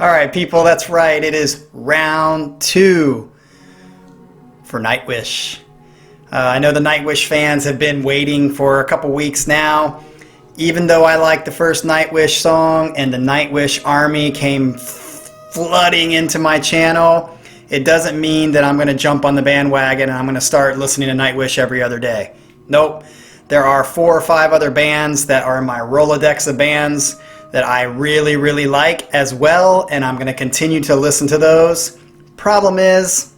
Alright people, that's right, it is round 2 for Nightwish. I know the Nightwish fans have been waiting for a couple weeks now. Even though I like the first Nightwish song and the Nightwish army came flooding into my channel, it doesn't mean that I'm going to jump on the bandwagon and I'm going to start listening to Nightwish every other day. Nope. There are 4 or 5 other bands that are in my Rolodex of bands that I really, really like as well, and I'm going to continue to listen to those. Problem is,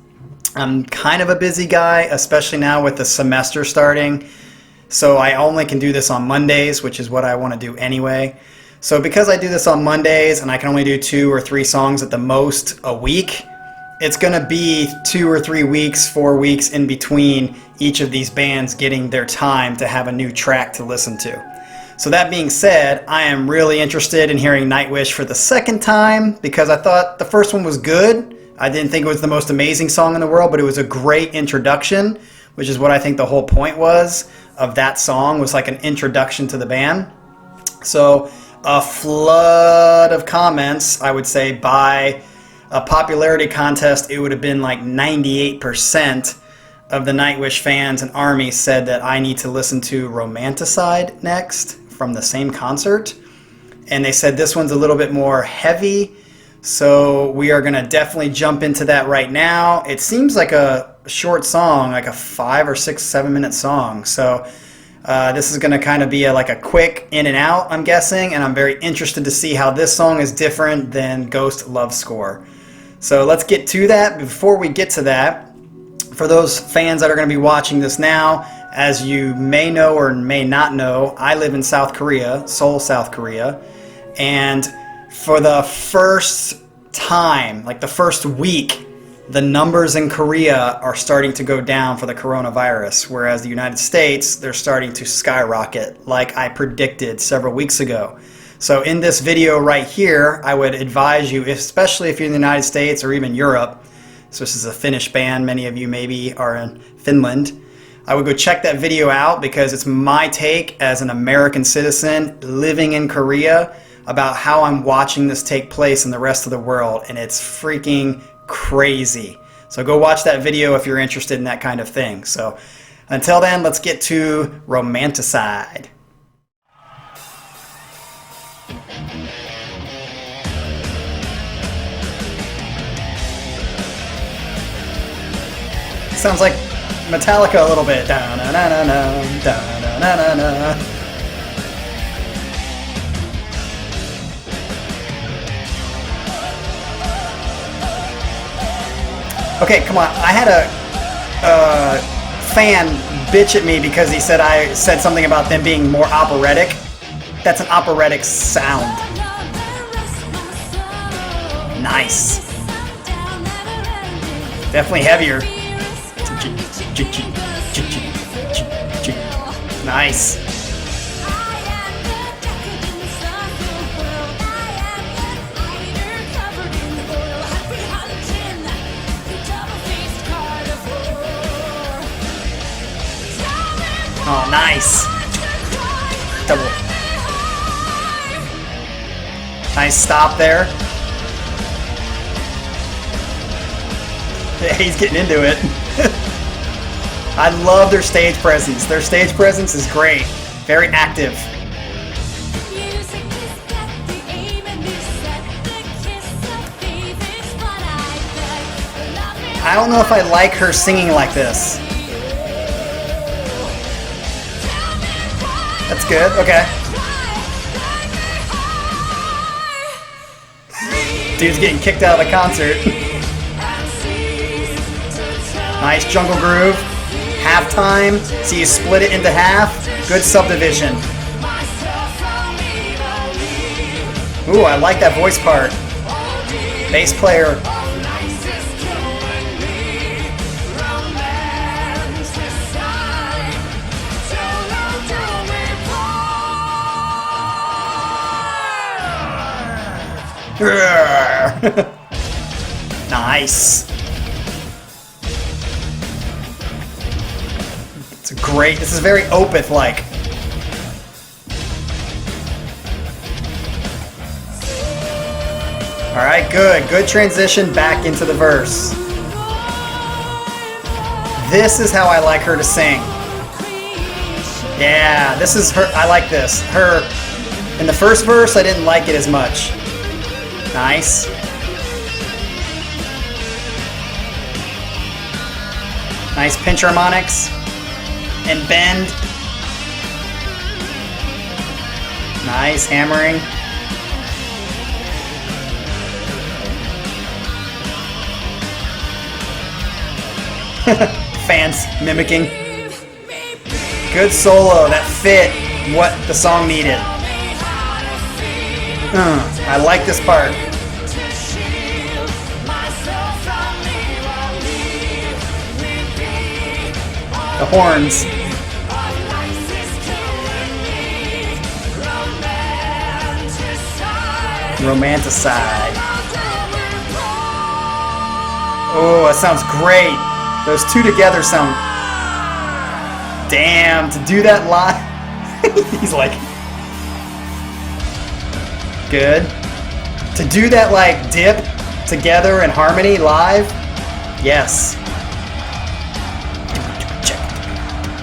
I'm kind of a busy guy, especially now with the semester starting, so I only can do this on Mondays, which is what I want to do anyway. So because I do this on Mondays and I can only do 2 or 3 songs at the most a week, it's going to be 2 or 3 weeks, 4 weeks in between each of these bands getting their time to have a new track to listen to. So that being said, I am really interested in hearing Nightwish for the second time because I thought the first one was good. I didn't think it was the most amazing song in the world, but it was a great introduction, which is what I think the whole point was of that song, was like an introduction to the band. So a flood of comments, I would say, by a popularity contest, it would have been like 98% of the Nightwish fans and army said that I need to listen to Romanticide next from the same concert. And they said this one's a little bit more heavy, so we are going to definitely jump into that right now. It seems like a short song, like a 5 or 6, 7 minute song. So this is going to kind of be like a quick in and out, I'm guessing, and I'm very interested to see how this song is different than Ghost Love Score. So let's get to that. Before we get to that, for those fans that are going to be watching this now, as you may know or may not know, I live in South Korea, Seoul, South Korea, and for the first time, like the first week, the numbers in Korea are starting to go down for the coronavirus, whereas the United States, they're starting to skyrocket, like I predicted several weeks ago. So in this video right here, I would advise you, especially if you're in the United States or even Europe, so this is a Finnish band, many of you maybe are in Finland, I would go check that video out because it's my take as an American citizen living in Korea about how I'm watching this take place in the rest of the world, and it's freaking crazy. So go watch that video if you're interested in that kind of thing. So until then, let's get to Romanticide. Sounds like Metallica a little bit. Da-na-na-na-na, da-na-na-na-na. Okay, come on. I had a fan bitch at me because he said I said something about them being more operatic. That's an operatic sound. Nice. Definitely heavier. Nice. Oh, nice. Double. Nice stop there. Yeah, he's getting into it. I love their stage presence. Their stage presence is great. Very active. I don't know if I like her singing like this. That's good. Okay. Dude's getting kicked out of the concert. Nice jungle groove. Halftime. So you split it into half. Good subdivision. Ooh, I like that voice part. Bass player. Nice. It's great. This is very Opeth-like. All right, good. Good transition back into the verse. This is how I like her to sing. Yeah, this is her. I like this. Her, in the first verse, I didn't like it as much. Nice. Nice pinch harmonics and bend. Nice hammering. Fans mimicking. Good solo that fit what the song needed. I like this part. The horns. Romanticide. Oh, that sounds great. Those two together sound... Damn, to do that live... He's like... Good. To do that, like, dip together in harmony live? Yes.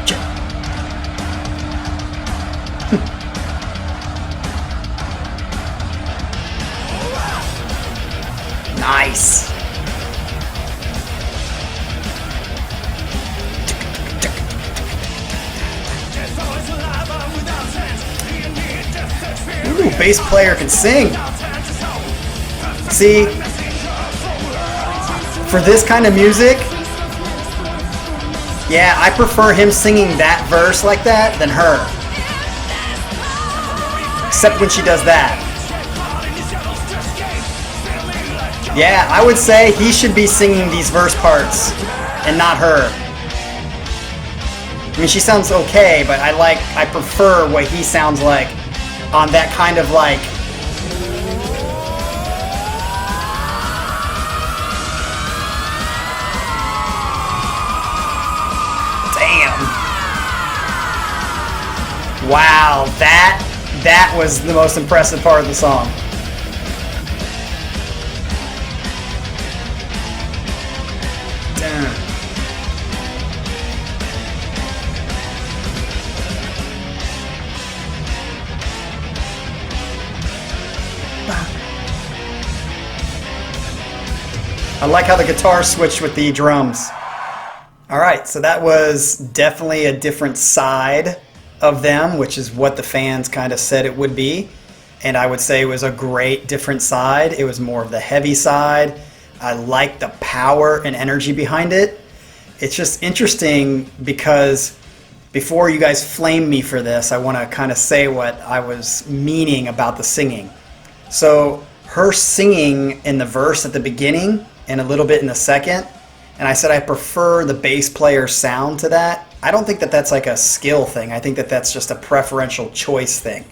Check. Nice. Ooh, bass player can sing. See, for this kind of music, yeah, I prefer him singing that verse like that than her. Except when she does that. Yeah, I would say he should be singing these verse parts and not her. I mean, she sounds okay, but I prefer what he sounds like on that kind of like... Damn. Wow, that was the most impressive part of the song. Damn. I like how the guitar switched with the drums. Alright, so that was definitely a different side of them, which is what the fans kind of said it would be. And I would say it was a great different side. It was more of the heavy side. I like the power and energy behind it. It's just interesting because before you guys flame me for this, I want to kind of say what I was meaning about the singing. So her singing in the verse at the beginning and a little bit in the second, and I said I prefer the bass player's sound to that. I don't think that that's like a skill thing. I think that that's just a preferential choice thing.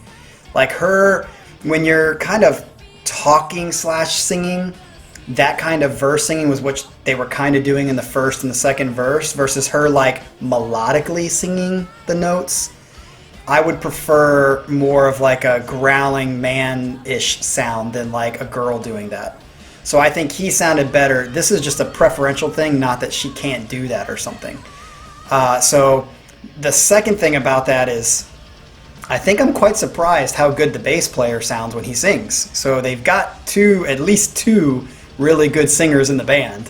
Like her, when you're kind of talking / singing, that kind of verse singing was what they were kind of doing in the first and the second verse versus her like melodically singing the notes. I would prefer more of like a growling man-ish sound than like a girl doing that. So I think he sounded better. This is just a preferential thing, not that she can't do that or something. So the second thing about that is I think I'm quite surprised how good the bass player sounds when he sings. So they've got at least two really good singers in the band.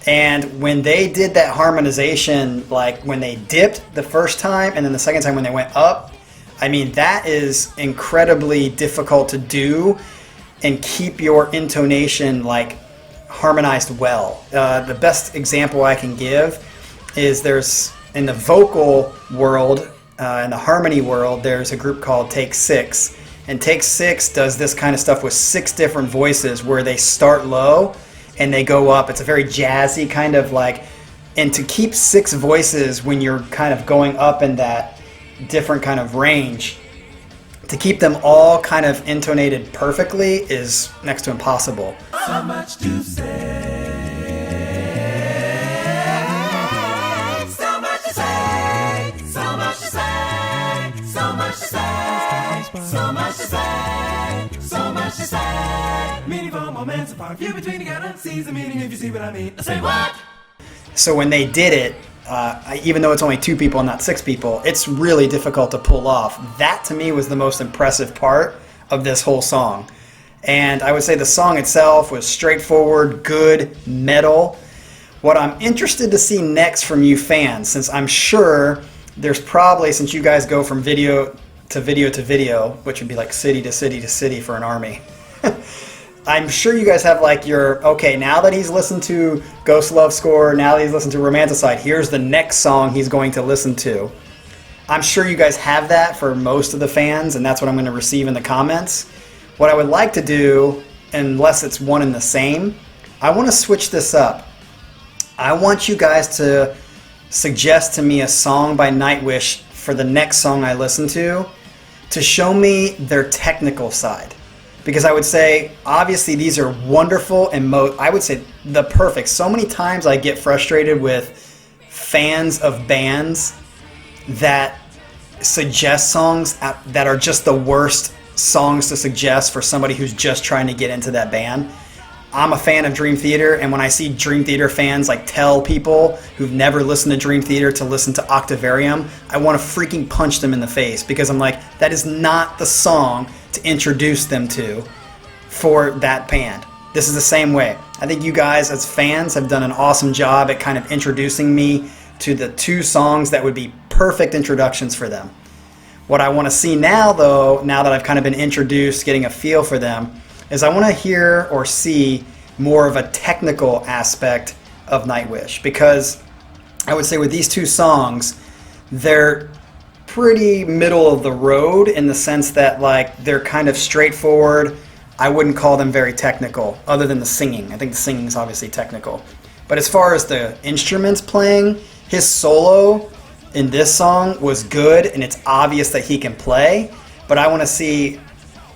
And when they did that harmonization, like when they dipped the first time and then the second time when they went up, I mean, that is incredibly difficult to do and keep your intonation like harmonized well. The best example I can give is there's in the vocal world, in the harmony world, there's a group called Take 6. And Take 6 does this kind of stuff with 6 different voices where they start low and they go up. It's a very jazzy kind of like, and to keep 6 voices when you're kind of going up in that different kind of range, to keep them all kind of intonated perfectly is next to impossible. So much to say. So much to say. So much to say. So much to say. So much to say. So much to say. Meaning for moments apart, few between together, sees the meaning if you see what I mean. I say what? So when they did it, even though it's only 2 people and not 6 people, it's really difficult to pull off. That to me was the most impressive part of this whole song. And I would say the song itself was straightforward, good, metal. What I'm interested to see next from you fans, since I'm sure there's probably, since you guys go from video to video to video, which would be like city to city to city for an army, I'm sure you guys have like your, okay, now that he's listened to Ghost Love Score, now that he's listened to Romanticide, here's the next song he's going to listen to. I'm sure you guys have that for most of the fans, and that's what I'm going to receive in the comments. What I would like to do, unless it's one and the same, I want to switch this up. I want you guys to suggest to me a song by Nightwish for the next song I listen to show me their technical side. Because I would say, obviously, these are wonderful and I would say the perfect. So many times I get frustrated with fans of bands that suggest songs that are just the worst songs to suggest for somebody who's just trying to get into that band. I'm a fan of Dream Theater, and when I see Dream Theater fans like tell people who've never listened to Dream Theater to listen to Octavarium, I want to freaking punch them in the face, because I'm like, that is not the song to introduce them to for that band. This is the same way. I think you guys as fans have done an awesome job at kind of introducing me to the 2 songs that would be perfect introductions for them. What I want to see now, though, now that I've kind of been introduced, getting a feel for them, is I want to hear or see more of a technical aspect of Nightwish. Because I would say with these 2 songs, they're pretty middle of the road in the sense that like they're kind of straightforward. I wouldn't call them very technical, other than the singing. I think the singing is obviously technical. But as far as the instruments playing, his solo in this song was good, and it's obvious that he can play, but I want to see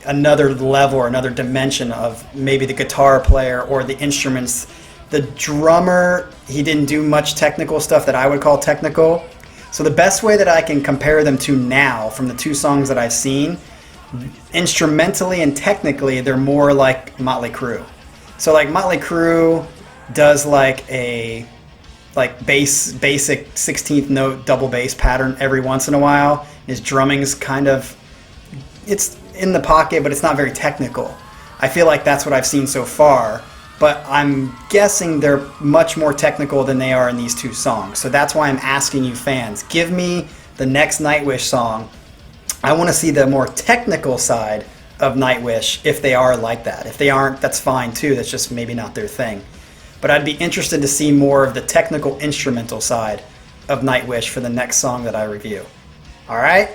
another level or another dimension of maybe the guitar player or the instruments. The drummer, he didn't do much technical stuff that I would call technical. So the best way that I can compare them to now, from the 2 songs that I've seen, instrumentally and technically, they're more like Motley Crue. So like Motley Crue does like a basic 16th note double bass pattern every once in a while. His drumming's kind of, it's in the pocket, but it's not very technical. I feel like that's what I've seen so far, but I'm guessing they're much more technical than they are in these 2 songs. So that's why I'm asking you fans, give me the next Nightwish song. I want to see the more technical side of Nightwish if they are like that. If they aren't, that's fine too. That's just maybe not their thing. But I'd be interested to see more of the technical instrumental side of Nightwish for the next song that I review. All right?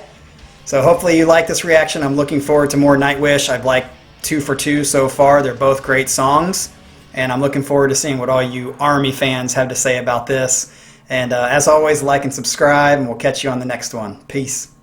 So hopefully you like this reaction. I'm looking forward to more Nightwish. I've liked 2 for 2 so far. They're both great songs. And I'm looking forward to seeing what all you Army fans have to say about this. And as always, like and subscribe, and we'll catch you on the next one. Peace.